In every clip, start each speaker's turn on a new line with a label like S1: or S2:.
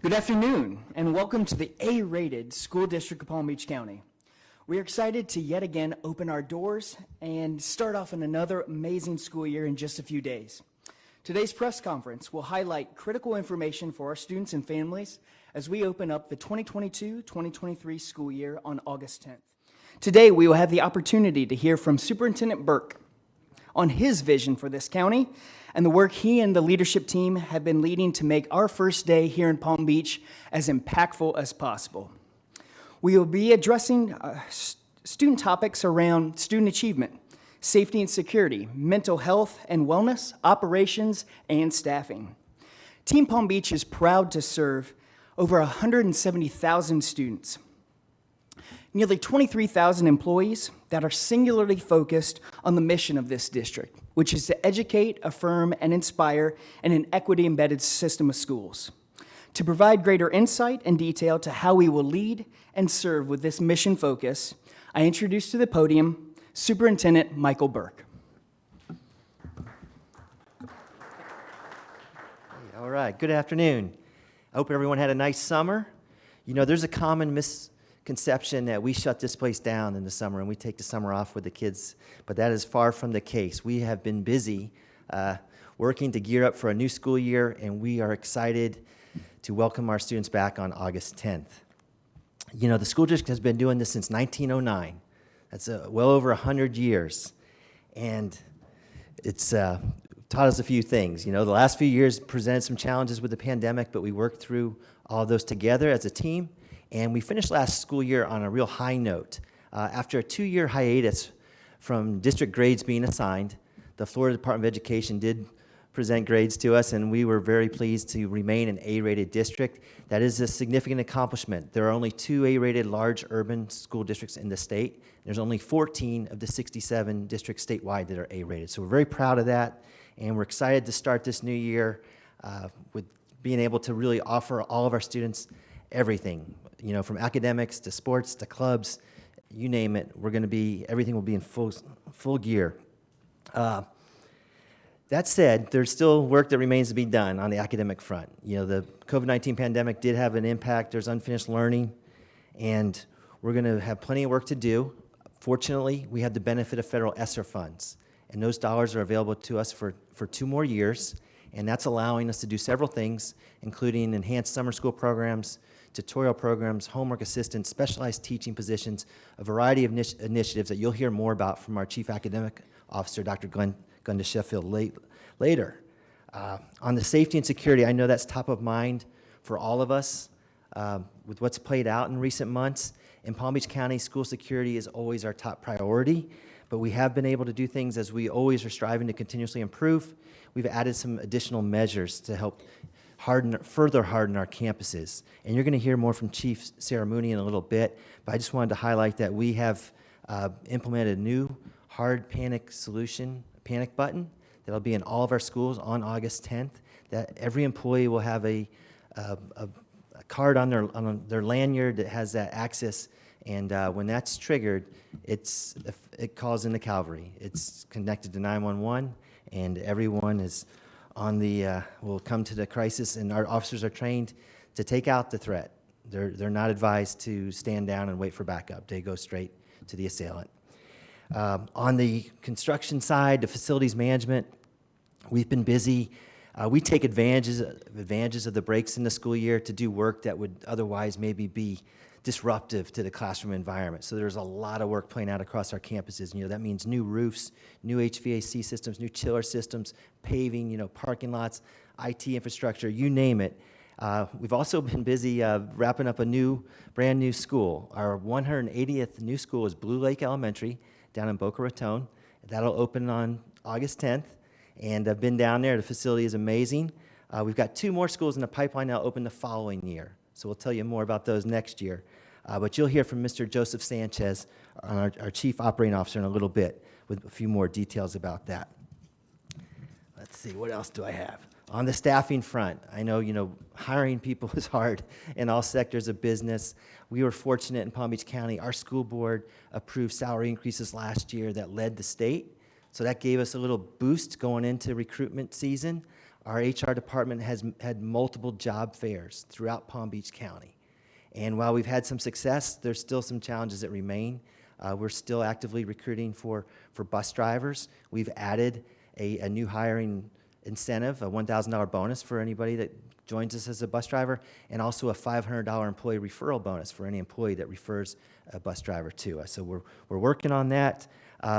S1: Good afternoon, and welcome to the A-rated School District of Palm Beach County. We're excited to yet again open our doors and start off in another amazing school year in just a few days. Today's press conference will highlight critical information for our students and families as we open up the 2022-2023 school year on August 10th. Today, we will have the opportunity to hear from Superintendent Burke on his vision for this county and the work he and the leadership team have been leading to make our first day here in Palm Beach as impactful as possible. We will be addressing student topics around student achievement, safety and security, mental health and wellness, operations, and staffing. Team Palm Beach is proud to serve over 170,000 students, nearly 23,000 employees that are singularly focused on the mission of this district, which is to educate, affirm, and inspire in an equity-embedded system of schools. To provide greater insight and detail to how we will lead and serve with this mission focus, I introduce to the podium Superintendent Michael Burke.
S2: All right, good afternoon. I hope everyone had a nice summer. You know, there's a common misconception that we shut this place down in the summer and we take the summer off with the kids, but that is far from the case. We have been busy working to gear up for a new school year, and we are excited to welcome our students back on August 10th. You know, the school district has been doing this since 1909. That's well over 100 years, and it's taught us a few things. You know, the last few years presented some challenges with the pandemic, but we worked through all of those together as a team, and we finished last school year on a real high note. After a 2-year hiatus from district grades being assigned, the Florida Department of Education did present grades to us, and we were very pleased to remain an A-rated district. That is a significant accomplishment. There are only 2 A-rated large urban school districts in the state. There's only 14 of the 67 districts statewide that are A-rated. So we're very proud of that, and we're excited to start this new year with being able to really offer all of our students everything, you know, from academics to sports to clubs, you name it. Everything will be in full gear. That said, there's still work that remains to be done on the academic front. You know, the COVID-19 pandemic did have an impact. There's unfinished learning, and we're going to have plenty of work to do. Fortunately, we have the benefit of federal ESSER funds, and those dollars are available to us for 2 more years, and that's allowing us to do several things, including enhanced summer school programs, tutorial programs, homework assistance, specialized teaching positions, a variety of initiatives that you'll hear more about from our Chief Academic Officer, Dr. Glenda Sheffield, later. On the safety and security, I know that's top of mind for all of us with what's played out in recent months. In Palm Beach County, school security is always our top priority, but we have been able to do things as we always are striving to continuously improve. We've added some additional measures to help further harden our campuses. And you're going to hear more from Chief Sarah Mooney in a little bit, but I just wanted to highlight that we have implemented a new hard panic button that'll be in all of our schools on August 10th, that every employee will have a card on their lanyard that has that access, and when that's triggered, it calls in the cavalry. It's connected to 911, and everyone is will come to the crisis, and our officers are trained to take out the threat. They're not advised to stand down and wait for backup. They go straight to the assailant. On the construction side, the facilities management, we've been busy. We take advantages of the breaks in the school year to do work that would otherwise maybe be disruptive to the classroom environment. So there's a lot of work playing out across our campuses. You know, that means new roofs, new HVAC systems, new chiller systems, paving, you know, parking lots, IT infrastructure, you name it. We've also been busy wrapping up a brand new school. Our 180th new school is Blue Lake Elementary down in Boca Raton. That'll open on August 10th, and I've been down there. The facility is amazing. We've got 2 more schools in the pipeline that'll open the following year, so we'll tell you more about those next year. But you'll hear from Mr. Joseph Sanchez, our Chief Operating Officer, in a little bit with a few more details about that. Let's see, what else do I have? On the staffing front, I know, hiring people is hard in all sectors of business. We were fortunate in Palm Beach County. Our school board approved salary increases last year that led the state. So that gave us a little boost going into recruitment season. Our HR department has had multiple job fairs throughout Palm Beach County. And while we've had some success, there's still some challenges that remain. We're still actively recruiting for bus drivers. We've added a new hiring incentive, a $1,000 bonus for anybody that joins us as a bus driver, and also a $500 employee referral bonus for any employee that refers a bus driver to us. So we're working on that.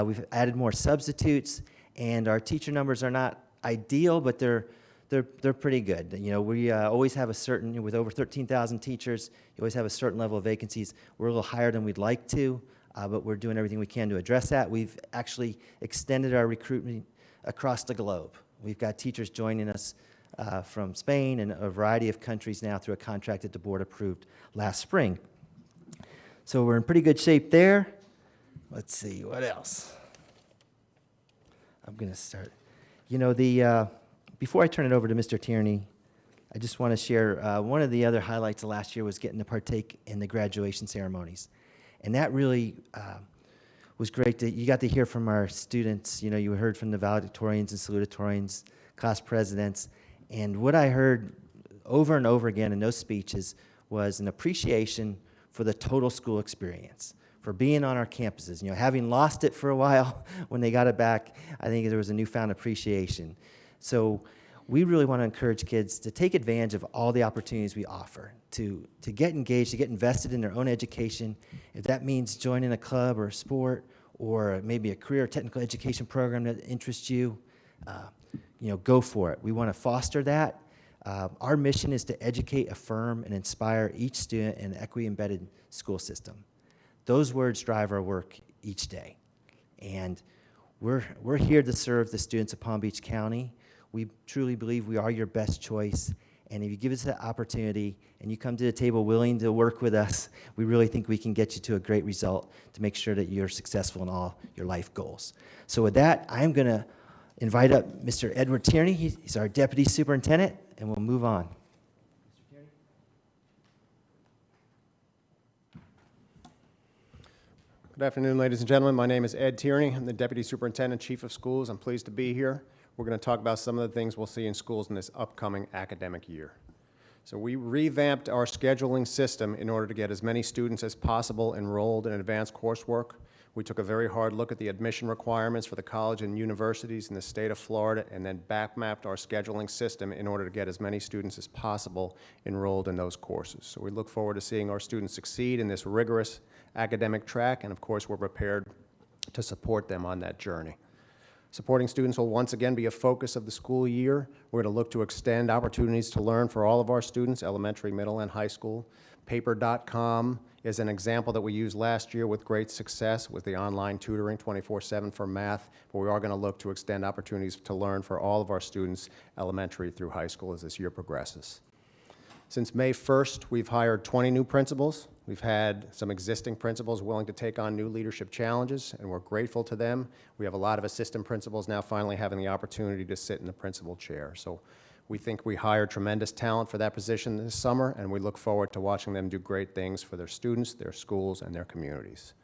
S2: We've added more substitutes, and our teacher numbers are not ideal, but they're pretty good. You know, we always have a certain, with over 13,000 teachers, you always have a certain level of vacancies. We're a little higher than we'd like to, but we're doing everything we can to address that. We've actually extended our recruitment across the globe. We've got teachers joining us from Spain and a variety of countries now through a contract that the board approved last spring. So we're in pretty good shape there. Let's see, what else? I'm going to start. You know, before I turn it over to Mr. Tierney, I just want to share one of the other highlights of last year was getting to partake in the graduation ceremonies. And that really was great. You got to hear from our students. You know, you heard from the valedictorians and salutatorians, class presidents. And what I heard over and over again in those speeches was an appreciation for the total school experience, for being on our campuses. You know, having lost it for a while, when they got it back, I think there was a newfound appreciation. So we really want to encourage kids to take advantage of all the opportunities we offer, to get engaged, to get invested in their own education. If that means joining a club or a sport, or maybe a career or technical education program that interests you, you know, go for it. We want to foster that. Our mission is to educate, affirm, and inspire each student in an equity-embedded school system. Those words drive our work each day. And we're here to serve the students of Palm Beach County. We truly believe we are your best choice. And if you give us the opportunity and you come to the table willing to work with us, we really think we can get you to a great result to make sure that you're successful in all your life goals. So with that, I'm going to invite up Mr. Edward Tierney. He's our Deputy Superintendent, and we'll move on. Mr. Tierney?
S3: Good afternoon, ladies and gentlemen. My name is Ed Tierney. I'm the Deputy Superintendent, Chief of Schools. I'm pleased to be here. We're going to talk about some of the things we'll see in schools in this upcoming academic year. So we revamped our scheduling system in order to get as many students as possible enrolled in advanced coursework. We took a very hard look at the admission requirements for the college and universities in the state of Florida, and then back-mapped our scheduling system in order to get as many students as possible enrolled in those courses. So we look forward to seeing our students succeed in this rigorous academic track, and of course we're prepared to support them on that journey. Supporting students will once again be a focus of the school year. We're going to look to extend opportunities to learn for all of our students, elementary, middle, and high school. Paper.com is an example that we used last year with great success with the online tutoring 24/7 for math, but we are going to look to extend opportunities to learn for all of our students, elementary through high school, as this year progresses. Since May 1st, we've hired 20 new principals. We've had some existing principals willing to take on new leadership challenges, and we're grateful to them. We have a lot of assistant principals now finally having the opportunity to sit in the principal chair. So we think we hired tremendous talent for that position this summer, and we look forward to watching them do great things for their students, their schools, and their communities.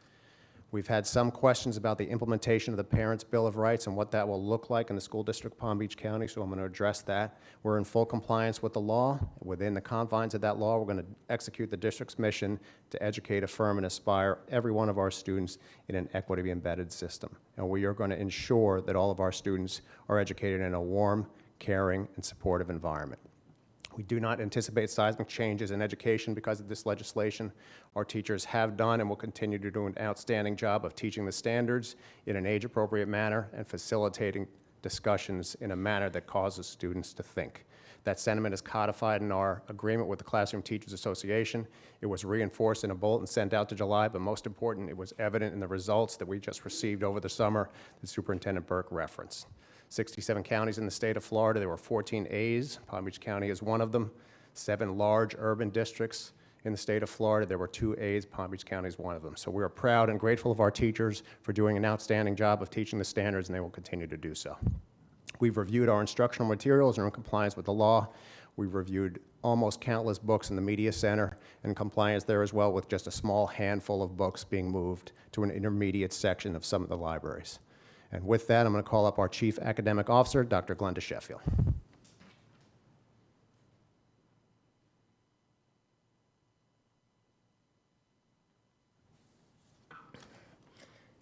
S3: We've had some questions about the implementation of the Parents' Bill of Rights and what that will look like in the school district of Palm Beach County, so I'm going to address that. We're in full compliance with the law. Within the confines of that law, we're going to execute the district's mission to educate, affirm, and aspire every one of our students in an equity-embedded system. And we are going to ensure that all of our students are educated in a warm, caring, and supportive environment. We do not anticipate seismic changes in education because of this legislation. Our teachers have done and will continue to do an outstanding job of teaching the standards in an age-appropriate manner and facilitating discussions in a manner that causes students to think. That sentiment is codified in our agreement with the Classroom Teachers Association. It was reinforced in a bulletin sent out to July, but most important, it was evident in the results that we just received over the summer that Superintendent Burke referenced. 67 counties in the state of Florida, there were 14 A's. Palm Beach County is one of them. 7 large urban districts in the state of Florida, there were 2 A's. Palm Beach County is one of them. So we are proud and grateful of our teachers for doing an outstanding job of teaching the standards, and they will continue to do so. We've reviewed our instructional materials and are in compliance with the law. We've reviewed almost countless books in the media center and compliance there as well, with just a small handful of books being moved to an intermediate section of some of the libraries. And with that, I'm going to call up our Chief Academic Officer, Dr. Glenda Sheffield.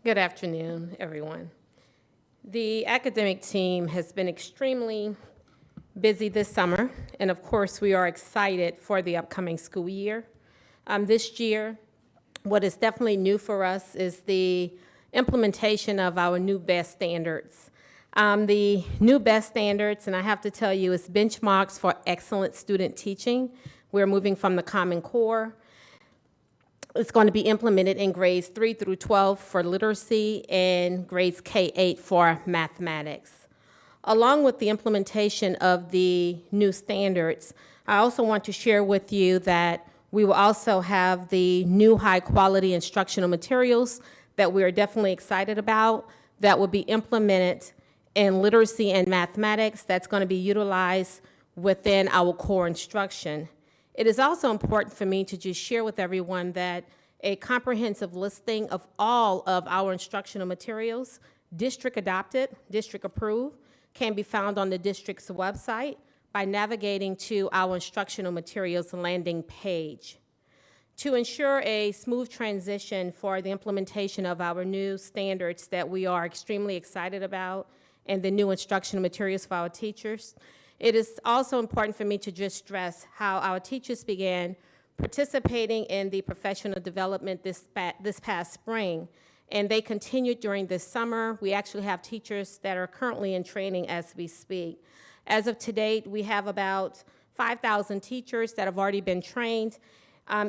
S4: Good afternoon, everyone. The academic team has been extremely busy this summer, and of course, we are excited for the upcoming school year. This year, what is definitely new for us is the implementation of our new BEST standards. The new BEST standards, and I have to tell you, is benchmarks for excellent student teaching. We're moving from the Common Core. It's going to be implemented in grades 3 through 12 for literacy and grades K-8 for mathematics. Along with the implementation of the new standards, I also want to share with you that we will also have the new high-quality instructional materials that we are definitely excited about that will be implemented in literacy and mathematics that's going to be utilized within our core instruction. It is also important for me to just share with everyone that a comprehensive listing of all of our instructional materials, district adopted, district approved, can be found on the district's website by navigating to our instructional materials landing page. To ensure a smooth transition for the implementation of our new standards that we are extremely excited about and the new instructional materials for our teachers, it is also important for me to just stress how our teachers began participating in the professional development this past spring, and they continued during this summer. We actually have teachers that are currently in training as we speak. As of today, we have about 5,000 teachers that have already been trained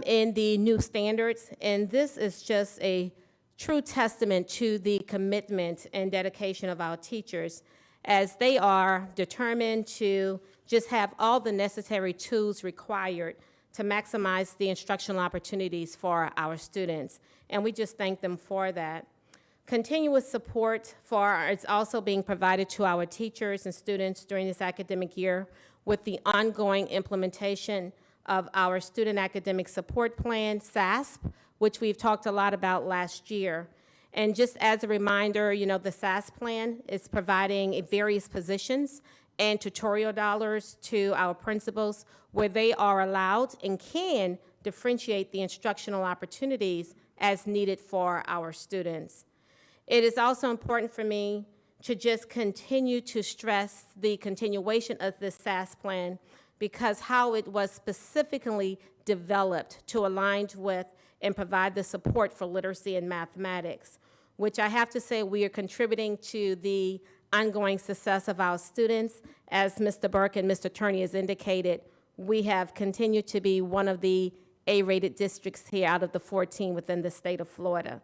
S4: in the new standards, and this is just a true testament to the commitment and dedication of our teachers, as they are determined to just have all the necessary tools required to maximize the instructional opportunities for our students. And we just thank them for that. Continuous support is also being provided to our teachers and students during this academic year with the ongoing implementation of our Student Academic Support Plan, SASP, which we've talked a lot about last year. And just as a reminder, the SAS plan is providing various positions and tutorial dollars to our principals where they are allowed and can differentiate the instructional opportunities as needed for our students. It is also important for me to just continue to stress the continuation of this SAS plan because how it was specifically developed to align with and provide the support for literacy and mathematics, which I have to say we are contributing to the ongoing success of our students. As Mr. Burke and Mr. Turney has indicated, we have continued to be one of the A-rated districts here out of the 14 within the state of Florida.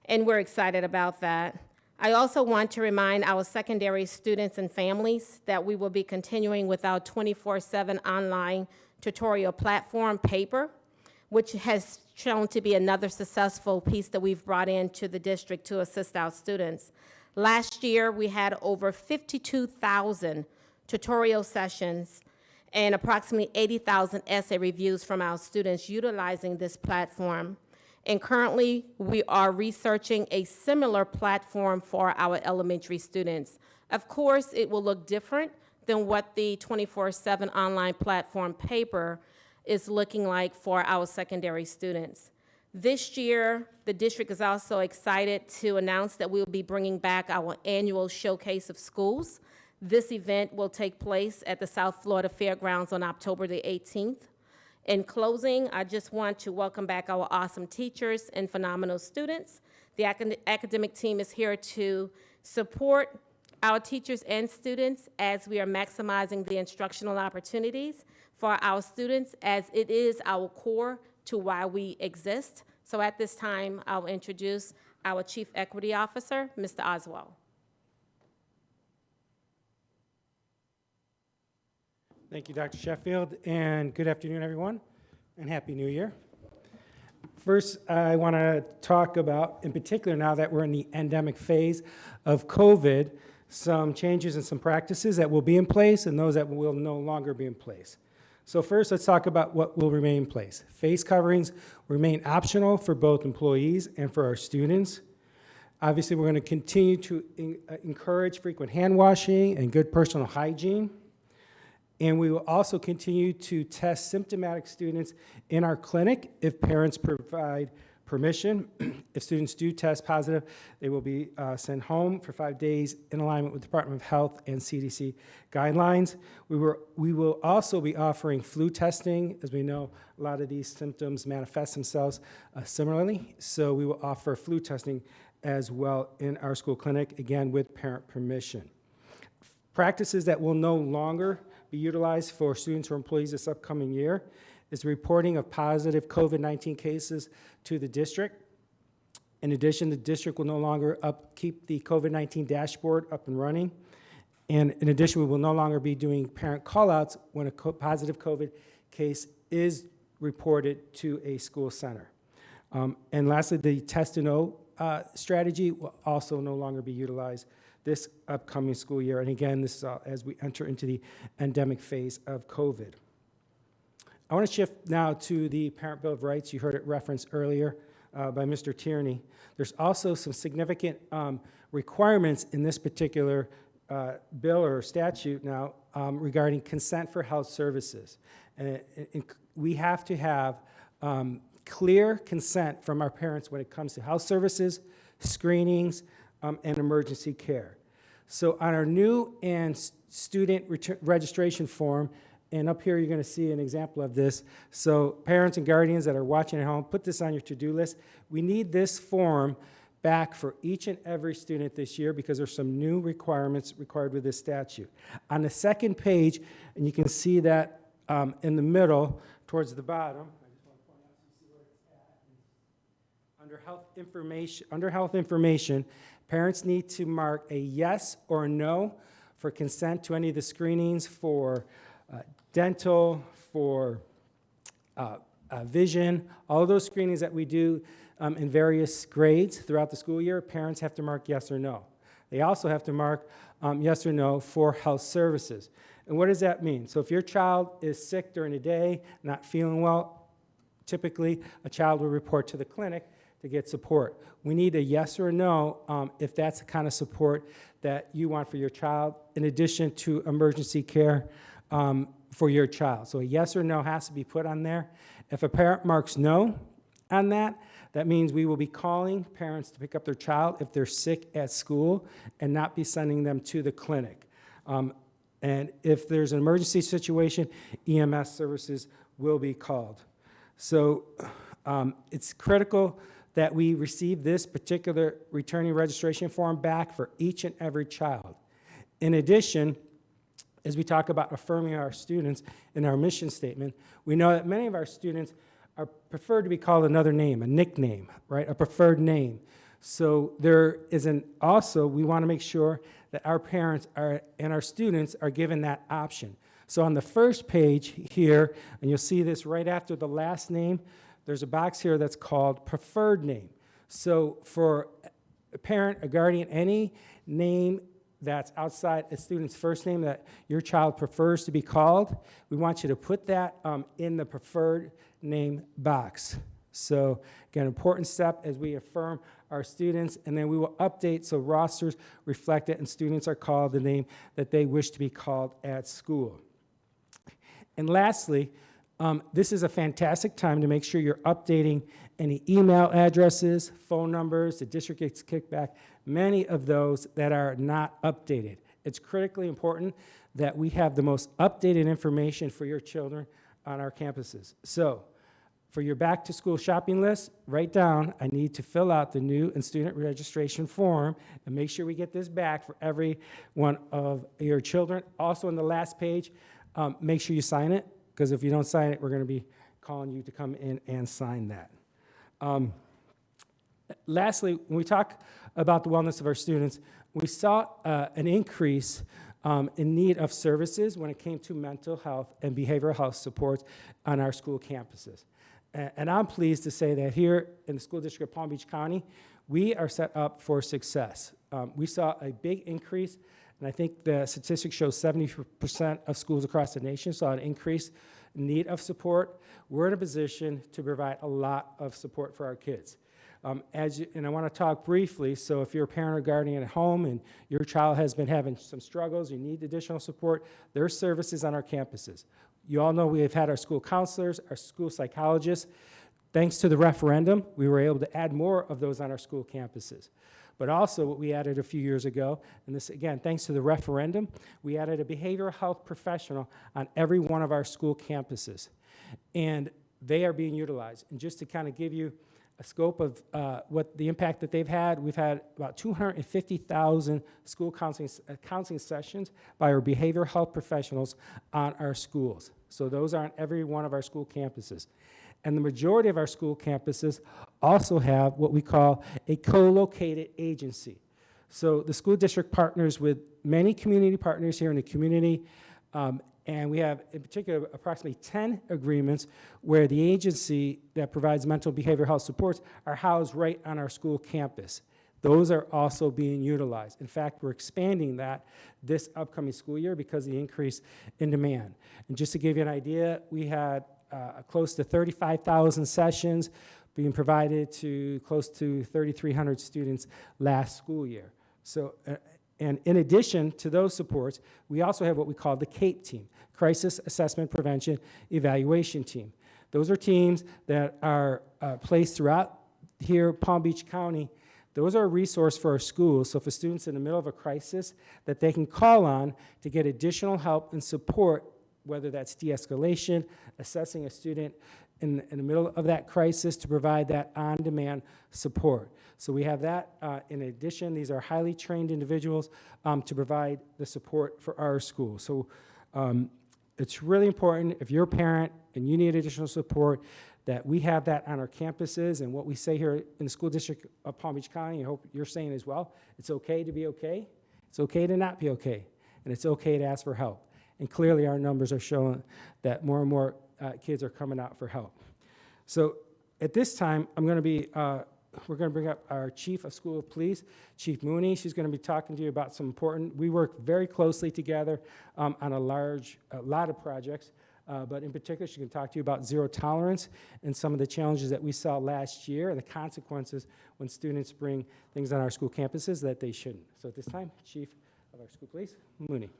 S4: And we're excited about that. I also want to remind our secondary students and families that we will be continuing with our 24/7 online tutorial platform, Paper, which has shown to be another successful piece that we've brought into the district to assist our students. Last year, we had over 52,000 tutorial sessions and approximately 80,000 essay reviews from our students utilizing this platform. And currently, we are researching a similar platform for our elementary students. Of course, it will look different than what the 24/7 online platform, Paper, is looking like for our secondary students. This year, the district is also excited to announce that we'll be bringing back our annual Showcase of Schools. This event will take place at the South Florida Fairgrounds on October the 18th. In closing, I just want to welcome back our awesome teachers and phenomenal students. The academic team is here to support our teachers and students as we are maximizing the instructional opportunities for our students, as it is our core to why we exist. So at this time, I'll introduce our Chief Equity Officer, Mr. Oswald.
S5: Thank you, Dr. Sheffield, and good afternoon, everyone, and Happy New Year. First, I want to talk about, in particular, now that we're in the endemic phase of COVID, some changes and some practices that will be in place and those that will no longer be in place. So first, let's talk about what will remain in place. Face coverings remain optional for both employees and for our students. Obviously, we're going to continue to encourage frequent hand washing and good personal hygiene. And we will also continue to test symptomatic students in our clinic if parents provide permission. If students do test positive, they will be sent home for 5 days in alignment with Department of Health and CDC guidelines. We will also be offering flu testing. As we know, a lot of these symptoms manifest themselves similarly, so we will offer flu testing as well in our school clinic, again, with parent permission. Practices that will no longer be utilized for students or employees this upcoming year is the reporting of positive COVID-19 cases to the district. In addition, the district will no longer keep the COVID-19 dashboard up and running. And in addition, we will no longer be doing parent callouts when a positive COVID case is reported to a school center. And lastly, the test and know strategy will also no longer be utilized this upcoming school year. And again, this is as we enter into the endemic phase of COVID. I want to shift now to the Parent Bill of Rights. You heard it referenced earlier by Mr. Tierney. There's also some significant requirements in this particular bill or statute now regarding consent for health services. And we have to have clear consent from our parents when it comes to health services, screenings, and emergency care. So on our new and student registration form, and up here you're going to see an example of this. So parents and guardians that are watching at home, put this on your to-do list. We need this form back for each and every student this year because there's some new requirements required with this statute. On the second page, and you can see that in the middle towards the bottom, under health information, parents need to mark a yes or a no for consent to any of the screenings for dental, for vision, all of those screenings that we do in various grades throughout the school year. Parents have to mark yes or no. They also have to mark yes or no for health services. And what does that mean? So if your child is sick during the day, not feeling well, typically a child will report to the clinic to get support. We need a yes or a no if that's the kind of support that you want for your child, in addition to emergency care for your child. So a yes or no has to be put on there. If a parent marks no on that, that means we will be calling parents to pick up their child if they're sick at school and not be sending them to the clinic. And if there's an emergency situation, EMS services will be called. So it's critical that we receive this particular returning registration form back for each and every child. In addition, as we talk about affirming our students in our mission statement, we know that many of our students are preferred to be called another name, a nickname, right? A preferred name. So there is also, we want to make sure that our parents and our students are given that option. So on the first page here, and you'll see this right after the last name, there's a box here that's called preferred name. So for a parent, a guardian, any name that's outside a student's first name that your child prefers to be called, we want you to put that in the preferred name box. So again, important step as we affirm our students, and then we will update so rosters reflect it and students are called the name that they wish to be called at school. And lastly, this is a fantastic time to make sure you're updating any email addresses, phone numbers, the district gets kickback, many of those that are not updated. It's critically important that we have the most updated information for your children on our campuses. So for your back to school shopping list, write down, I need to fill out the new and student registration form and make sure we get this back for every one of your children. Also on the last page, make sure you sign it, because if you don't sign it, we're going to be calling you to come in and sign that. Lastly, when we talk about the wellness of our students, we saw an increase in need of services when it came to mental health and behavioral health supports on our school campuses. And I'm pleased to say that here in the school district of Palm Beach County, we are set up for success. We saw a big increase, and I think the statistics show 70% of schools across the nation saw an increase in need of support. We're in a position to provide a lot of support for our kids. And I want to talk briefly, so if you're a parent or guardian at home and your child has been having some struggles, you need additional support, there are services on our campuses. You all know we have had our school counselors, our school psychologists. Thanks to the referendum, we were able to add more of those on our school campuses. But also what we added a few years ago, and this again, thanks to the referendum, we added a behavioral health professional on every one of our school campuses. And they are being utilized. And just to kind of give you a scope of what the impact that they've had, we've had about 250,000 school counseling sessions by our behavioral health professionals on our schools. So those are on every one of our school campuses. And the majority of our school campuses also have what we call a co-located agency. So the school district partners with many community partners here in the community, and we have, in particular, approximately 10 agreements where the agency that provides mental and behavioral health supports are housed right on our school campus. Those are also being utilized. In fact, we're expanding that this upcoming school year because of the increase in demand. And just to give you an idea, we had close to 35,000 sessions being provided to close to 3,300 students last school year. So, and in addition to those supports, we also have what we call the CAPE team, Crisis Assessment Prevention Evaluation Team. Those are teams that are placed throughout here, Palm Beach County. Those are a resource for our schools, so for students in the middle of a crisis, that they can call on to get additional help and support, whether that's de-escalation, assessing a student in the middle of that crisis to provide that on-demand support. So we have that. In addition, these are highly trained individuals to provide the support for our schools. So it's really important, if you're a parent and you need additional support, that we have that on our campuses. And what we say here in the school district of Palm Beach County, I hope you're saying as well, it's okay to be okay. It's okay to not be okay. And it's okay to ask for help. And clearly our numbers are showing that more and more kids are coming out for help. So at this time, we're going to bring up our Chief of School of Police, Chief Mooney. She's going to be talking to you about some important, we work very closely together on a lot of projects, but in particular, she can talk to you about zero tolerance and some of the challenges that we saw last year and the consequences when students bring things on our school campuses that they shouldn't. So at this time, Chief of our School Police, Mooney.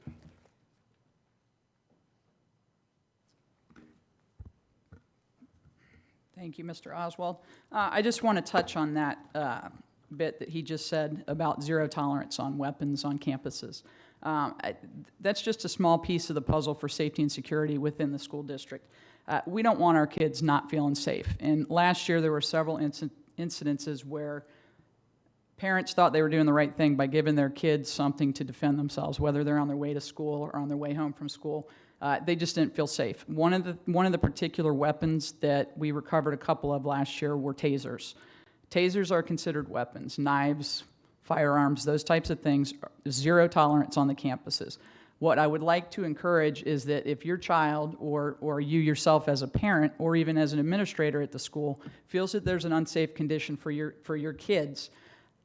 S6: Thank you, Mr. Oswald. I just want to touch on that bit that he just said about zero tolerance on weapons on campuses. That's just a small piece of the puzzle for safety and security within the school district. We don't want our kids not feeling safe. And last year there were several incidences where parents thought they were doing the right thing by giving their kids something to defend themselves, whether they're on their way to school or on their way home from school. They just didn't feel safe. One of the particular weapons that we recovered a couple of last year were tasers. Tasers are considered weapons. Knives, firearms, those types of things, zero tolerance on the campuses. What I would like to encourage is that if your child or you yourself as a parent or even as an administrator at the school feels that there's an unsafe condition for your kids,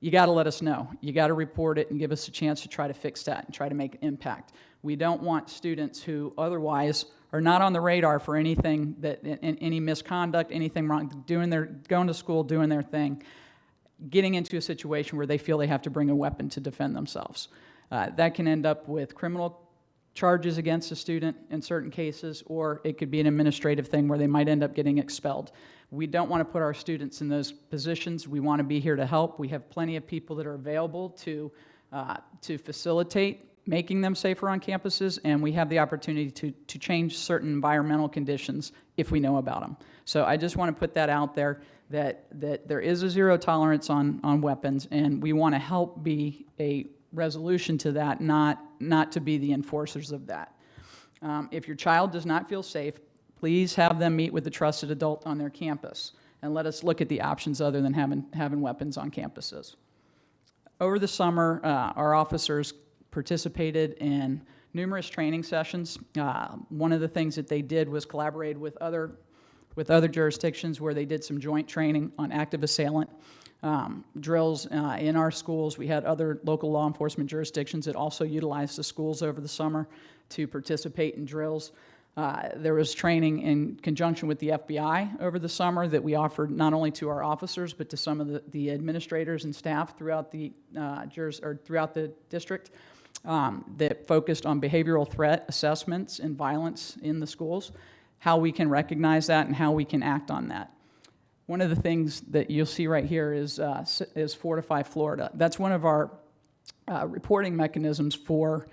S6: you got to let us know. You got to report it and give us a chance to try to fix that and try to make an impact. We don't want students who otherwise are not on the radar for anything, any misconduct, anything wrong, going to school, doing their thing, getting into a situation where they feel they have to bring a weapon to defend themselves. That can end up with criminal charges against a student in certain cases, or it could be an administrative thing where they might end up getting expelled. We don't want to put our students in those positions. We want to be here to help. We have plenty of people that are available to facilitate making them safer on campuses, and we have the opportunity to change certain environmental conditions if we know about them. So I just want to put that out there, that there is a zero tolerance on weapons, and we want to help be a resolution to that, not to be the enforcers of that. If your child does not feel safe, please have them meet with a trusted adult on their campus, and let us look at the options other than having weapons on campuses. Over the summer, our officers participated in numerous training sessions. One of the things that they did was collaborate with other jurisdictions where they did some joint training on active assailant drills in our schools. We had other local law enforcement jurisdictions that also utilized the schools over the summer to participate in drills. There was training in conjunction with the FBI over the summer that we offered not only to our officers but to some of the administrators and staff throughout the district that focused on behavioral threat assessments and violence in the schools, how we can recognize that and how we can act on that. One of the things that you'll see right here is Fortify Florida. That's one of our reporting mechanisms for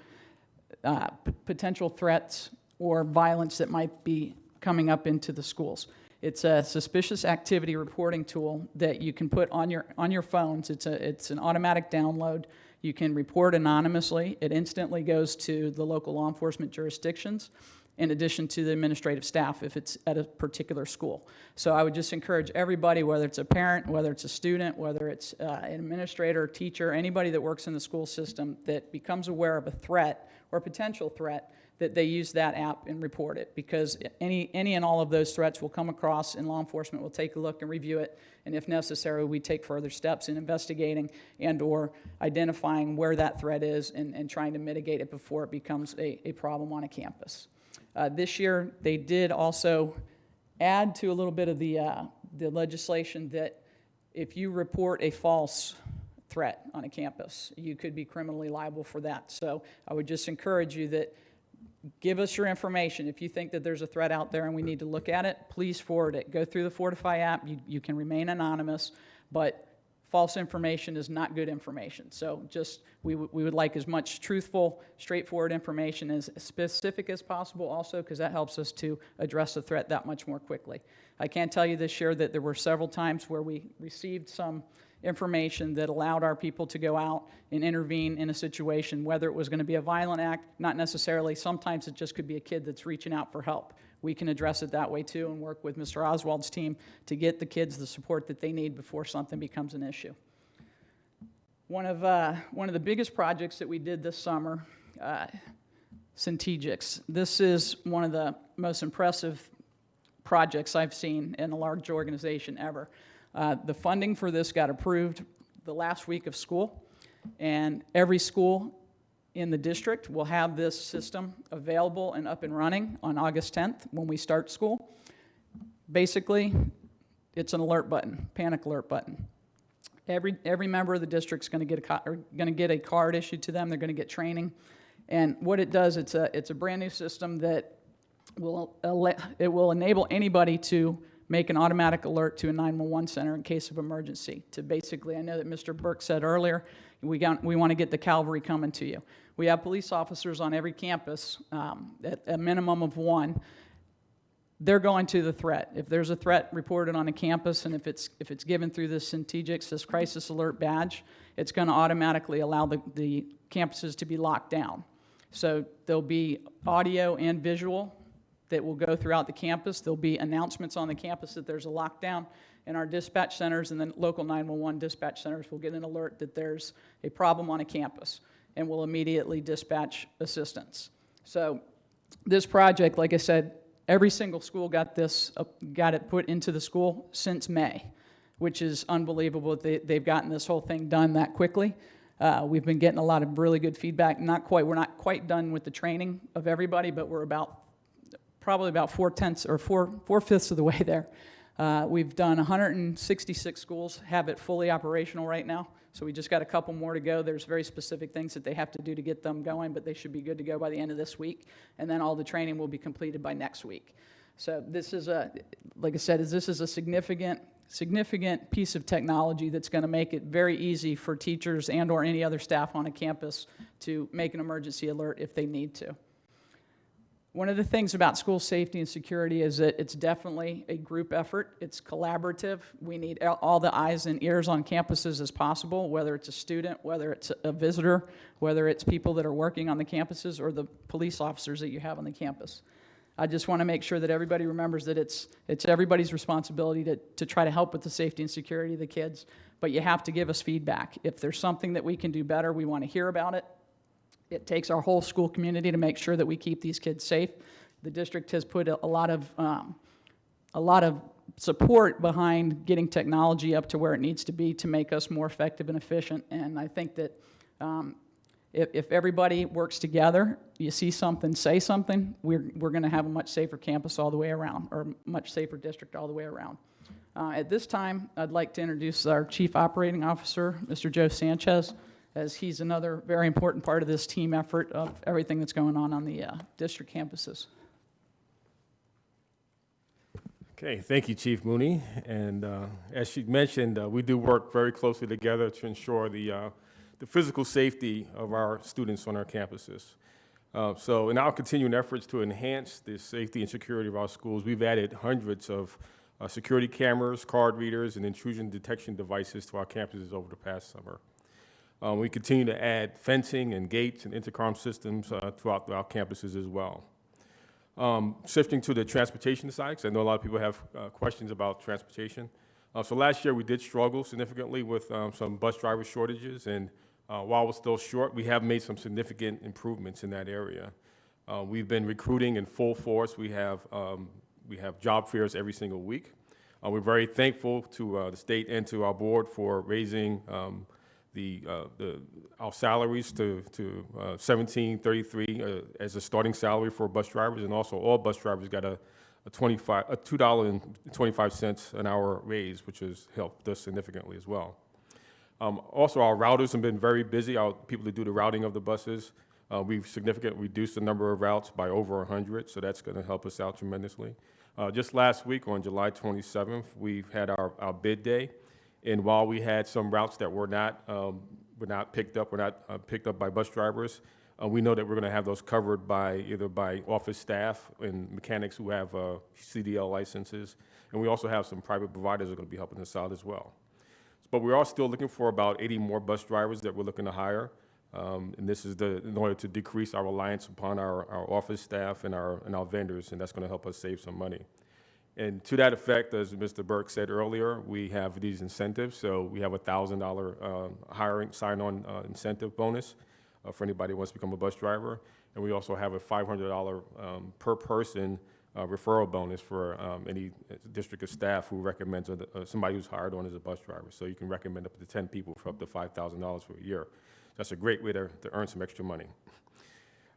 S6: potential threats or violence that might be coming up into the schools. It's a suspicious activity reporting tool that you can put on your phones. It's an automatic download. You can report anonymously. It instantly goes to the local law enforcement jurisdictions, in addition to the administrative staff if it's at a particular school. So I would just encourage everybody, whether it's a parent, whether it's a student, whether it's an administrator, teacher, anybody that works in the school system that becomes aware of a threat or potential threat, that they use that app and report it, because any and all of those threats will come across and law enforcement will take a look and review it, and if necessary, we take further steps in investigating and or identifying where that threat is and trying to mitigate it before it becomes a problem on a campus. This year, they did also add to a little bit of the legislation that if you report a false threat on a campus, you could be criminally liable for that. So I would just encourage you that give us your information. If you think that there's a threat out there and we need to look at it, please forward it. Go through the Fortify app. You can remain anonymous, but false information is not good information. So just, we would like as much truthful, straightforward information, as specific as possible also, because that helps us to address the threat that much more quickly. I can tell you this year that there were several times where we received some information that allowed our people to go out and intervene in a situation, whether it was going to be a violent act, not necessarily. Sometimes it just could be a kid that's reaching out for help. We can address it that way too and work with Mr. Oswald's team to get the kids the support that they need before something becomes an issue. One of the biggest projects that we did this summer, Centegix. This is one of the most impressive projects I've seen in a large organization ever. The funding for this got approved the last week of school, and every school in the district will have this system available and up and running on August 10th when we start school. Basically, it's an alert button, panic alert button. Every member of the district is going to get a card issued to them. They're going to get training, and what it does, it's a brand new system that will enable anybody to make an automatic alert to a 911 center in case of emergency. To basically, I know that Mr. Burke said earlier, we want to get the cavalry coming to you. We have police officers on every campus, at a minimum of one. They're going to the threat. If there's a threat reported on a campus, and if it's given through this Centegix, this crisis alert badge, it's going to automatically allow the campuses to be locked down. So there'll be audio and visual that will go throughout the campus. There'll be announcements on the campus that there's a lockdown, and our dispatch centers and then local 911 dispatch centers will get an alert that there's a problem on a campus and will immediately dispatch assistance. So this project, like I said, every single school got it put into the school since May, which is unbelievable. They've gotten this whole thing done that quickly. We've been getting a lot of really good feedback. We're not quite done with the training of everybody, but we're probably about 4/5 of the way there. We've done 166 schools have it fully operational right now, so we just got a couple more to go. There's very specific things that they have to do to get them going, but they should be good to go by the end of this week, and then all the training will be completed by next week. So this is like I said, this is a significant piece of technology that's going to make it very easy for teachers and or any other staff on a campus to make an emergency alert if they need to. One of the things about school safety and security is that it's definitely a group effort. It's collaborative. We need all the eyes and ears on campuses as possible, whether it's a student, whether it's a visitor, whether it's people that are working on the campuses or the police officers that you have on the campus. I just want to make sure that everybody remembers that it's everybody's responsibility to try to help with the safety and security of the kids, but you have to give us feedback. If there's something that we can do better, we want to hear about it. It takes our whole school community to make sure that we keep these kids safe. The district has put a lot of support behind getting technology up to where it needs to be to make us more effective and efficient. And I think that if everybody works together, you see something, say something, we're going to have a much safer campus all the way around, or much safer district all the way around. At this time, I'd like to introduce our Chief Operating Officer, Mr. Joe Sanchez, as he's another very important part of this team effort of everything that's going on the district campuses.
S7: Okay, thank you, Chief Mooney. And as she mentioned, we do work very closely together to ensure the physical safety of our students on our campuses. So in our continuing efforts to enhance the safety and security of our schools, we've added hundreds of security cameras, card readers, and intrusion detection devices to our campuses over the past summer. We continue to add fencing and gates and intercom systems throughout our campuses as well. Shifting to the transportation side, because I know a lot of people have questions about transportation. So last year we did struggle significantly with some bus driver shortages, and while we're still short, we have made some significant improvements in that area. We've been recruiting in full force. We have job fairs every single week. We're very thankful to the state and to our board for raising our salaries to $17.33 as a starting salary for bus drivers, and also all bus drivers got a $2.25 an hour raise, which has helped us significantly as well. Also, our routers have been very busy. Our people that do the routing of the buses, we've significantly reduced the number of routes by over 100, so that's going to help us out tremendously. Just last week, on July 27th, we've had our bid day. And while we had some routes that were not picked up by bus drivers, we know that we're going to have those covered by either by office staff and mechanics who have CDL licenses, and we also have some private providers that are going to be helping us out as well. But we are still looking for about 80 more bus drivers that we're looking to hire, and this is in order to decrease our reliance upon our office staff and our vendors, and that's going to help us save some money. And to that effect, as Mr. Burke said earlier, we have these incentives. So we have a $1,000 hiring sign-on incentive bonus for anybody who wants to become a bus driver. And we also have a $500 per person referral bonus for any district of staff who recommends somebody who's hired on as a bus driver. So you can recommend up to 10 people for up to $5,000 for a year. That's a great way to earn some extra money.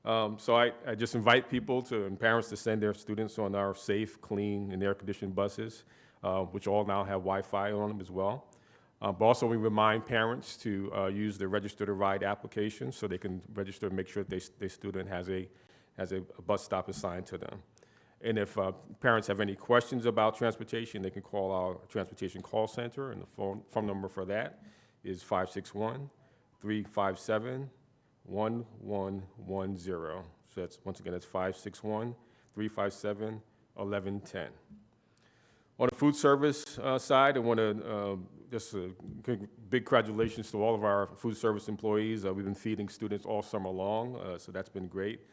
S7: So I just invite people and parents to send their students on our safe, clean, and air-conditioned buses, which all now have Wi-Fi on them as well. But also we remind parents to use the Register to Ride application so they can register and make sure that their student has a bus stop assigned to them. And if parents have any questions about transportation, they can call our transportation call center, and the phone number for that is 561-357-1110. So that's, once again, that's 561-357-1110. On the food service side, I want to just big congratulations to all of our food service employees. We've been feeding students all summer long, so that's been great.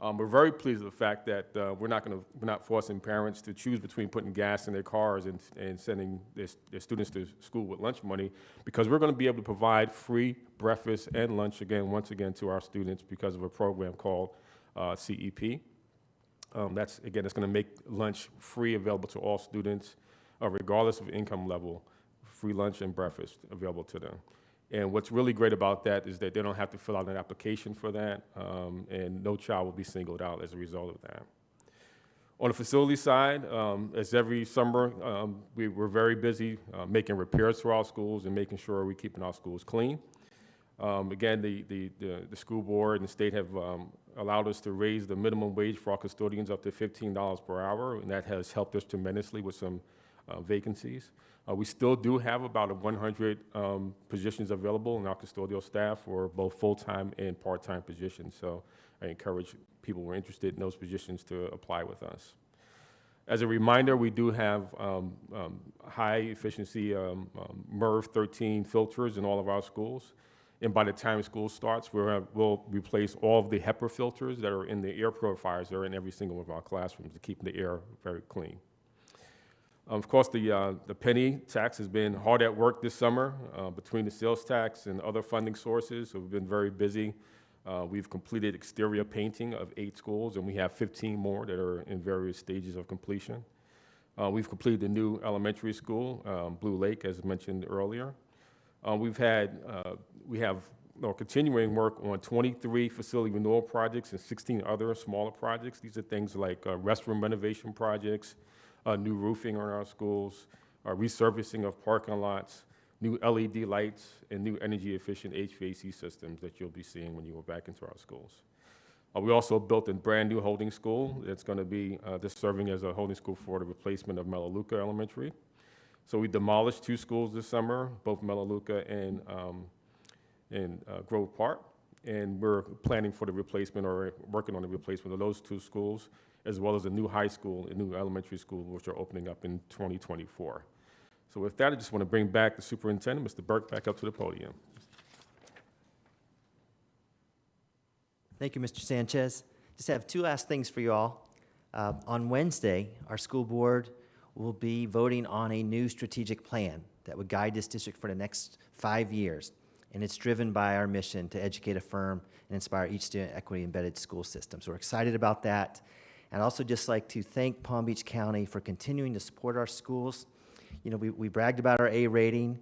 S7: We're very pleased with the fact that we're not forcing parents to choose between putting gas in their cars and sending their students to school with lunch money, because we're going to be able to provide free breakfast and lunch once again to our students because of a program called CEP. It's going to make lunch free available to all students, regardless of income level, free lunch and breakfast available to them. And what's really great about that is that they don't have to fill out an application for that, and no child will be singled out as a result of that. On the facility side, as every summer, we're very busy making repairs to our schools and making sure we're keeping our schools clean. Again, the school board and the state have allowed us to raise the minimum wage for our custodians up to $15 per hour, and that has helped us tremendously with some vacancies. We still do have about 100 positions available in our custodial staff for both full-time and part-time positions. So I encourage people who are interested in those positions to apply with us. As a reminder, we do have high-efficiency MERV 13 filters in all of our schools. And by the time school starts, we'll replace all of the HEPA filters that are in the air purifiers that are in every single one of our classrooms to keep the air very clean. Of course, the penny tax has been hard at work this summer between the sales tax and other funding sources. So we've been very busy. We've completed exterior painting of 8 schools, and we have 15 more that are in various stages of completion. We've completed the new elementary school, Blue Lake, as mentioned earlier. We have continuing work on 23 facility renewal projects and 16 other smaller projects. These are things like restroom renovation projects, new roofing on our schools, resurfacing of parking lots, new LED lights, and new energy-efficient HVAC systems that you'll be seeing when you go back into our schools. We also built a brand-new holding school. It's going to be just serving as a holding school for the replacement of Melaleuca Elementary. So we demolished 2 schools this summer, both Melaleuca and Grove Park, and we're planning for the replacement or working on the replacement of those 2 schools, as well as a new high school, a new elementary school, which are opening up in 2024. So with that, I just want to bring back the superintendent, Mr. Burke, back up to the podium.
S2: Thank you, Mr. Sanchez. Just have 2 last things for you all. On Wednesday, our school board will be voting on a new strategic plan that would guide this district for the next 5 years. And it's driven by our mission to educate, affirm, and inspire each student equity-embedded school system. So we're excited about that. And I'd also just like to thank Palm Beach County for continuing to support our schools. You know, we bragged about our A rating.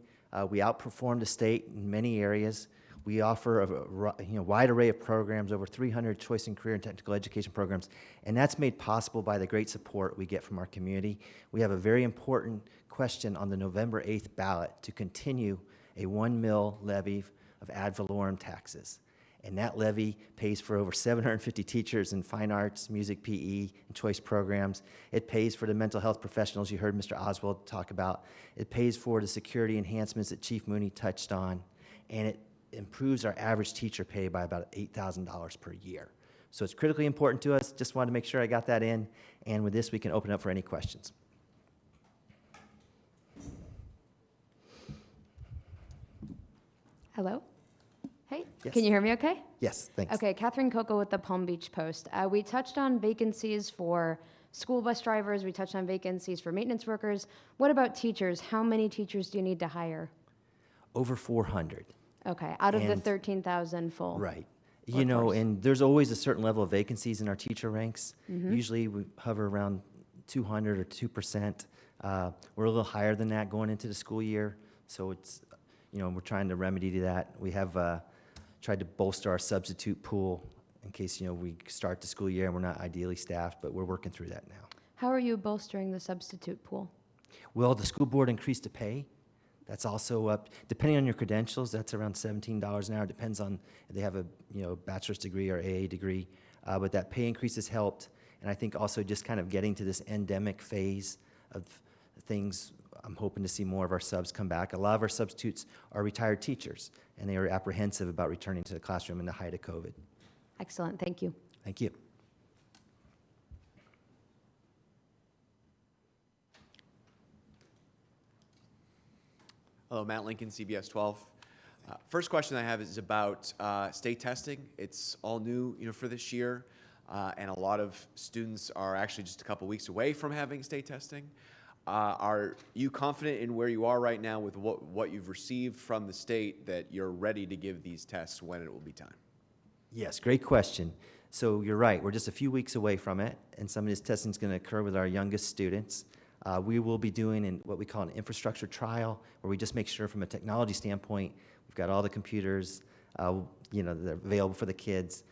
S2: We outperformed the state in many areas. We offer a wide array of programs, over 300 choice and career and technical education programs, and that's made possible by the great support we get from our community. We have a very important question on the November 8th ballot to continue a 1 mil levy of ad valorem taxes. And that levy pays for over 750 teachers in fine arts, music, PE, and choice programs. It pays for the mental health professionals you heard Mr. Oswald talk about. It pays for the security enhancements that Chief Mooney touched on. And it improves our average teacher pay by about $8,000 per year. So it's critically important to us. Just wanted to make sure I got that in. And with this, we can open up for any questions.
S8: Hello? Hey,
S2: Yes.
S8: can you hear me okay?
S2: Yes, thanks.
S8: Okay, Catherine Coco with the Palm Beach Post. We touched on vacancies for school bus drivers. We touched on vacancies for maintenance workers. What about teachers? How many teachers do you need to hire?
S2: Over 400.
S8: Okay, out of the
S2: And-
S8: 13,000 full.
S2: Right. You know,
S8: Workforce.
S2: and there's always a certain level of vacancies in our teacher ranks. Usually we hover around 200 or 2%. We're a little higher than that going into the school year. So it's, you know, we're trying to remedy to that. We have tried to bolster our substitute pool in case, you know, we start the school year and we're not ideally staffed, but we're working through that now.
S8: How are you bolstering the substitute pool?
S2: Well, the school board increased the pay. That's also up, depending on your credentials, that's around $17 an hour. Depends on if they have a, you know, bachelor's degree or AA degree. But that pay increase has helped. And I think also just kind of getting to this endemic phase of things, I'm hoping to see more of our subs come back. A lot of our substitutes are retired teachers, and they are apprehensive about returning to the classroom in the height of COVID.
S8: Excellent, thank you.
S2: Thank you.
S9: Hello, Matt Lincoln, CBS 12. First question I have is about state testing. It's all new, for this year, and a lot of students are actually just a couple weeks away from having state testing. Are you confident in where you are right now with what you've received from the state that you're ready to give these tests when it will be time?
S2: Yes, great question. So you're right, we're just a few weeks away from it, and some of this testing is going to occur with our youngest students. We will be doing what we call an infrastructure trial, where we just make sure from a technology standpoint, we've got all the computers, that are available for the kids.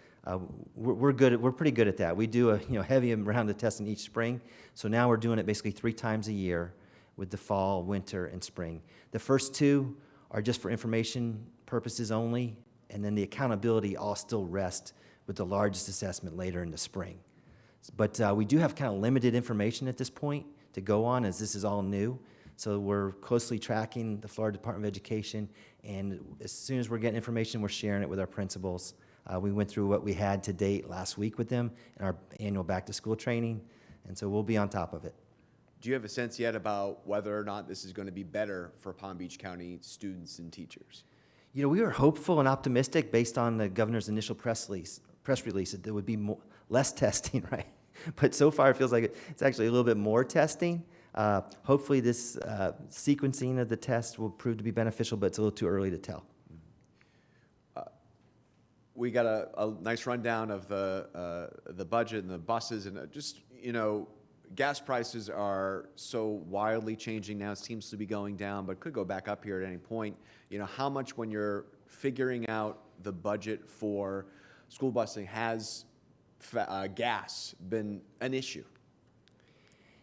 S2: We're pretty good at that. We do a heavy round of testing each spring. So now we're doing it basically 3 times a year with the fall, winter, and spring. The first 2 are just for information purposes only, and then the accountability all still rest with the largest assessment later in the spring. But we do have kind of limited information at this point to go on, as this is all new. So we're closely tracking the Florida Department of Education, and as soon as we're getting information, we're sharing it with our principals. We went through what we had to date last week with them in our annual back-to-school training, and so we'll be on top of it.
S9: Do you have a sense yet about whether or not this is going to be better for Palm Beach County students and teachers?
S2: We were hopeful and optimistic based on the governor's initial press release that there would be less testing, right? But so far, it feels like it's actually a little bit more testing. Hopefully, this sequencing of the test will prove to be beneficial, but it's a little too early to tell.
S9: We got a nice rundown of the budget and the buses, and gas prices are so wildly changing now. It seems to be going down, but could go back up here at any point. How much, when you're figuring out the budget for school busing, has gas been an issue?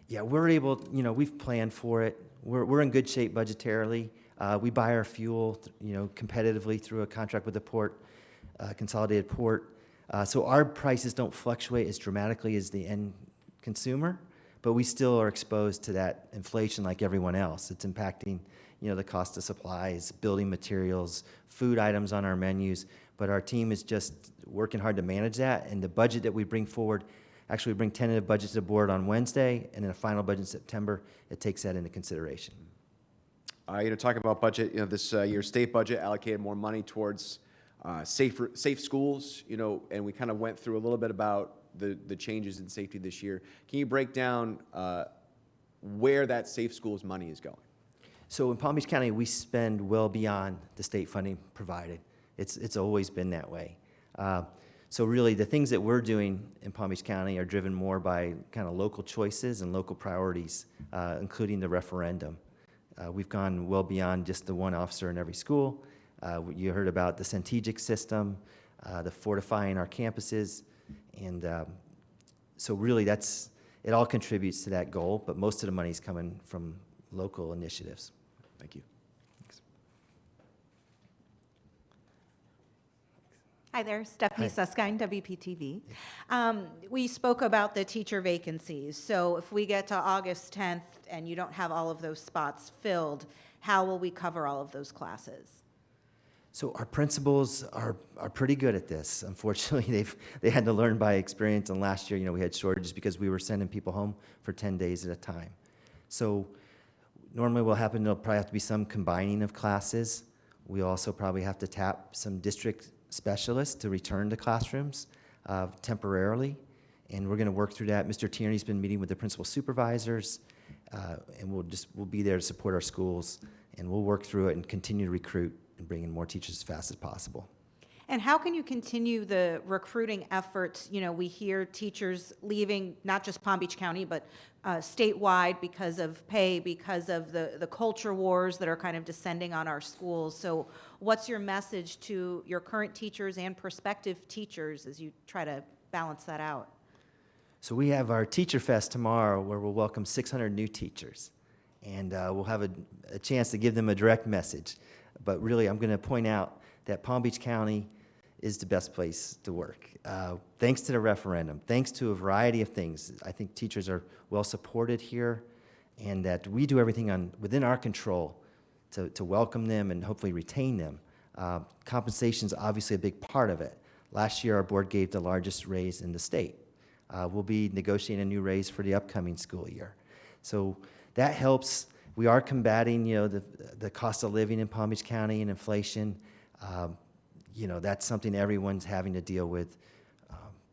S2: Yeah, we're able, we've planned for it. We're in good shape budgetarily. We buy our fuel, competitively through a contract with the port, Consolidated Port. So our prices don't fluctuate as dramatically as the end consumer, but we still are exposed to that inflation like everyone else. It's impacting, the cost of supplies, building materials, food items on our menus, but our team is just working hard to manage that, and the budget that we bring forward, actually we bring tentative budget to the board on Wednesday, and then a final budget in September, it takes that into consideration.
S9: Talking about budget, this year's state budget allocated more money towards safe schools, and we kind of went through a little bit about the changes in safety this year. Can you break down where that safe schools money is going?
S2: So in Palm Beach County, we spend well beyond the state funding provided. It's always been that way. So really, the things that we're doing in Palm Beach County are driven more by kind of local choices and local priorities, including the referendum. We've gone well beyond just the one officer in every school. You heard about the strategic system, the fortifying our campuses, and so really it all contributes to that goal, but most of the money is coming from local initiatives.
S9: Thank you.
S10: Hi there, Stephanie Suskind, WPTV. We spoke about the teacher vacancies. So if we get to August 10th and you don't have all of those spots filled, how will we cover all of those classes?
S2: So our principals are pretty good at this. Unfortunately, they had to learn by experience, and last year, we had shortages because we were sending people home for 10 days at a time. So normally what will happen, there'll probably have to be some combining of classes. We also probably have to tap some district specialists to return to classrooms temporarily, and we're going to work through that. Mr. Tierney's been meeting with the principal supervisors, and we'll be there to support our schools, and we'll work through it and continue to recruit and bring in more teachers as fast as possible.
S10: And how can you continue the recruiting efforts? We hear teachers leaving, not just Palm Beach County, but statewide because of pay, because of the culture wars that are kind of descending on our schools. So what's your message to your current teachers and prospective teachers as you try to balance that out?
S2: So we have our Teacher Fest tomorrow where we'll welcome 600 new teachers, and we'll have a chance to give them a direct message. But really, I'm going to point out that Palm Beach County is the best place to work. Thanks to the referendum, thanks to a variety of things, I think teachers are well supported here, and that we do everything within our control to welcome them and hopefully retain them. Compensation is obviously a big part of it. Last year, our board gave the largest raise in the state. We'll be negotiating a new raise for the upcoming school year. So that helps. We are combating, the cost of living in Palm Beach County and inflation. That's something everyone's having to deal with.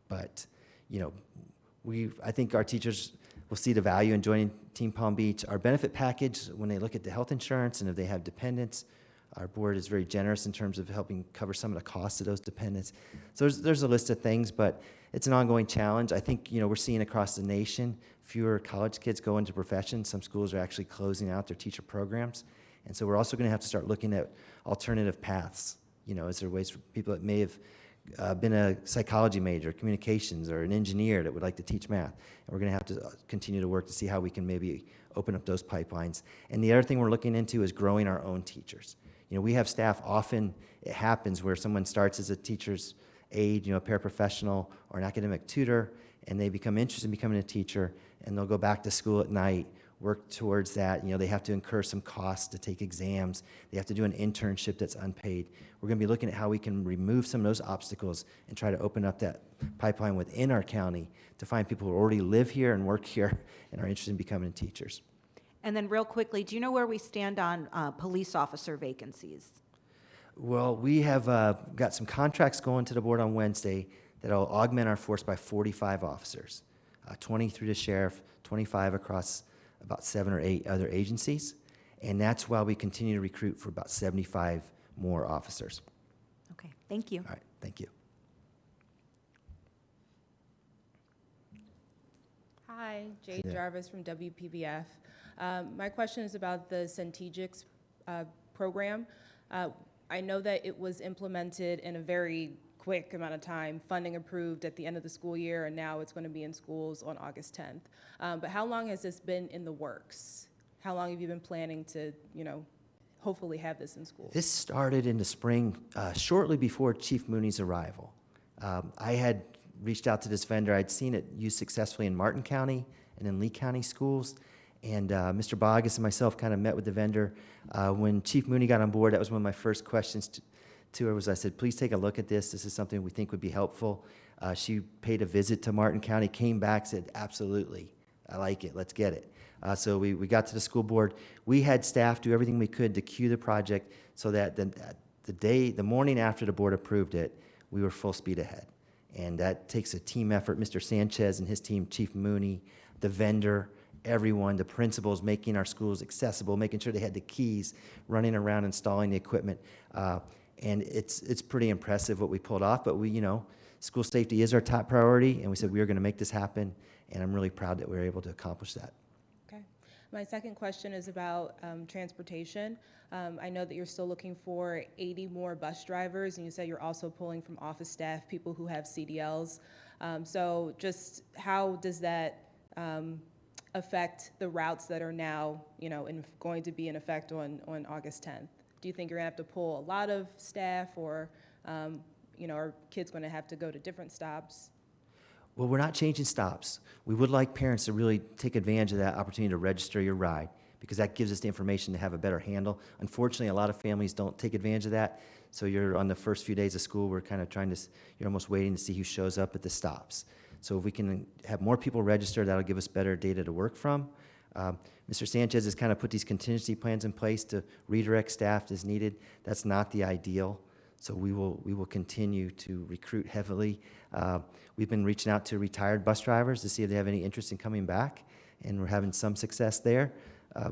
S2: But I think our teachers will see the value in joining Team Palm Beach. Our benefit package, when they look at the health insurance and if they have dependents, our board is very generous in terms of helping cover some of the costs of those dependents. So there's a list of things, but it's an ongoing challenge. I think, we're seeing across the nation fewer college kids go into professions. Some schools are actually closing out their teacher programs. And so we're also going to have to start looking at alternative paths. Is there ways for people that may have been a psychology major, communications, or an engineer that would like to teach math? And we're going to have to continue to work to see how we can maybe open up those pipelines. And the other thing we're looking into is growing our own teachers. We have staff, often it happens where someone starts as a teacher's aide, a paraprofessional or an academic tutor, and they become interested in becoming a teacher, and they'll go back to school at night, work towards that. They have to incur some costs to take exams. They have to do an internship that's unpaid. We're going to be looking at how we can remove some of those obstacles and try to open up that pipeline within our county to find people who already live here and work here and are interested in becoming teachers.
S10: And then real quickly, do you know where we stand on police officer vacancies?
S2: Well, we have got some contracts going to the board on Wednesday that will augment our force by 45 officers, 20 through the sheriff, 25 across about 7 or 8 other agencies, and that's while we continue to recruit for about 75 more officers.
S10: Okay, thank you.
S2: All right, thank you.
S11: Hi, Jade Jarvis from WPBF. My question is about the Centegics program. I know that it was implemented in a very quick amount of time, funding approved at the end of the school year, and now it's going to be in schools on August 10th. But how long has this been in the works? How long have you been planning to, hopefully have this in schools?
S2: This started in the spring, shortly before Chief Mooney's arrival. I had reached out to this vendor. I'd seen it used successfully in Martin County and in Lee County schools. And Mr. Bogus and myself kind of met with the vendor. When Chief Mooney got on board, that was one of my first questions to her was I said, please take a look at this. This is something we think would be helpful. She paid a visit to Martin County, came back, said, absolutely, I like it, let's get it. So we got to the school board. We had staff do everything we could to queue the project so that the morning after the board approved it, we were full speed ahead. And that takes a team effort. Mr. Sanchez and his team, Chief Mooney, the vendor, everyone, the principals, making our schools accessible, making sure they had the keys, running around installing the equipment. And it's pretty impressive what we pulled off, but school safety is our top priority, and we said we were going to make this happen, and I'm really proud that we were able to accomplish that.
S11: Okay. My second question is about transportation. I know that you're still looking for 80 more bus drivers, and you said you're also pulling from office staff, people who have CDLs. So just how does that affect the routes that are now, going to be in effect on August 10th? Do you think you're going to have to pull a lot of staff, or, are kids going to have to go to different stops?
S2: Well, we're not changing stops. We would like parents to really take advantage of that opportunity to register your ride, because that gives us the information to have a better handle. Unfortunately, a lot of families don't take advantage of that. So you're on the first few days of school, we're kind of you're almost waiting to see who shows up at the stops. So if we can have more people register, that'll give us better data to work from. Mr. Sanchez has kind of put these contingency plans in place to redirect staff as needed. That's not the ideal. So we will continue to recruit heavily. We've been reaching out to retired bus drivers to see if they have any interest in coming back, and we're having some success there.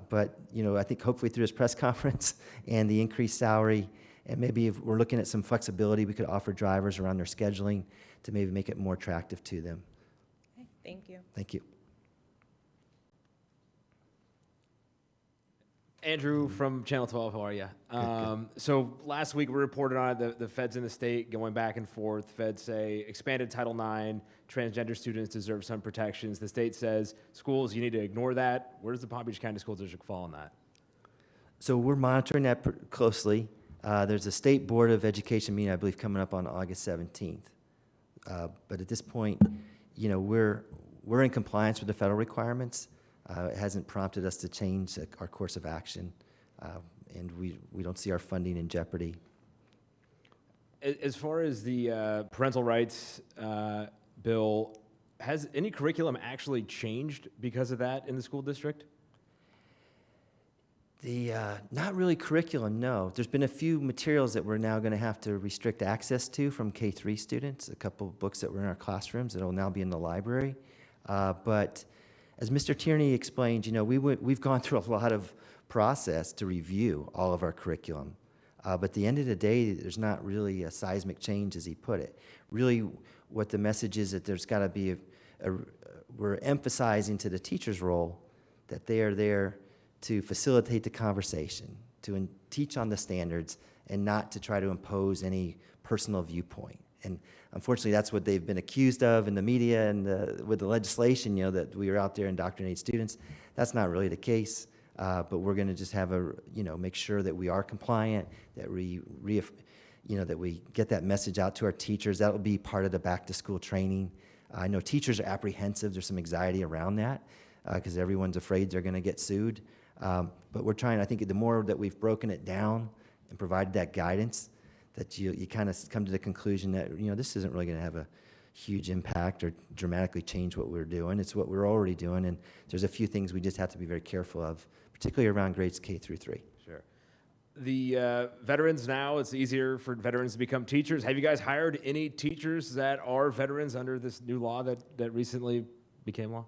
S2: But I think hopefully through this press conference and the increased salary, and maybe if we're looking at some flexibility, we could offer drivers around their scheduling to maybe make it more attractive to them.
S11: Okay, thank you.
S2: Thank you.
S12: Andrew from Channel 12, how are you? So last week we reported on it, the feds in the state going back and forth. Feds say expanded Title IX, transgender students deserve some protections. The state says, schools, you need to ignore that. Where does the Palm Beach County School District fall on that?
S2: So we're monitoring that closely. There's a State Board of Education meeting, I believe, coming up on August 17th. But at this point, we're in compliance with the federal requirements. It hasn't prompted us to change our course of action, and we don't see our funding in jeopardy.
S12: As far as the parental rights bill, has any curriculum actually changed because of that in the school district?
S2: Not really curriculum, no. There's been a few materials that we're now going to have to restrict access to from K-3 students, a couple of books that were in our classrooms that will now be in the library. But as Mr. Tierney explained, we've gone through a lot of process to review all of our curriculum. But at the end of the day, there's not really a seismic change, as he put it. Really, what the message is that there's got to be we're emphasizing to the teacher's role that they are there to facilitate the conversation, to teach on the standards, and not to try to impose any personal viewpoint. And unfortunately, that's what they've been accused of in the media and with the legislation, that we are out there indoctrinating students. That's not really the case, but we're going to just have make sure that we are compliant, that that we get that message out to our teachers. That will be part of the back-to-school training. I know teachers are apprehensive. There's some anxiety around that because everyone's afraid they're going to get sued. But we're trying, I think the more that we've broken it down and provided that guidance, that you kind of come to the conclusion that, this isn't really going to have a huge impact or dramatically change what we're doing. It's what we're already doing, and there's a few things we just have to be very careful of, particularly around grades K through 3.
S12: Sure. The veterans now, it's easier for veterans to become teachers. Have you guys hired any teachers that are veterans under this new law that recently became law?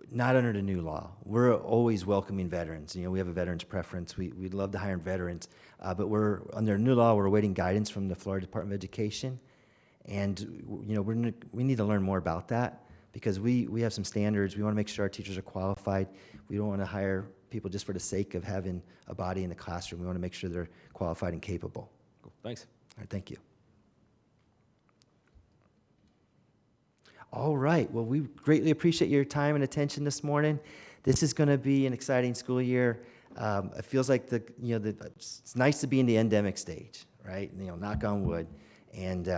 S2: Not under the new law. We're always welcoming veterans. We have a veterans preference. We'd love to hire veterans, but we're under new law. We're awaiting guidance from the Florida Department of Education, and we need to learn more about that because we have some standards. We want to make sure our teachers are qualified. We don't want to hire people just for the sake of having a body in the classroom. We want to make sure they're qualified and capable.
S12: Cool. Thanks.
S2: All right, thank you. All right. Well, we greatly appreciate your time and attention this morning. This is going to be an exciting school year. It feels like it's nice to be in the endemic stage, right? Knock on wood. And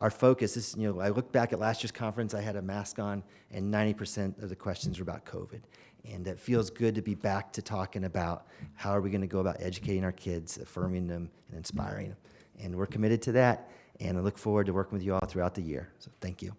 S2: our focus is, I look back at last year's conference, I had a mask on, and 90% of the questions were about COVID. And it feels good to be back to talking about how are we going to go about educating our kids, affirming them, and inspiring them. And we're committed to that, and I look forward to working with you all throughout the year. So thank you.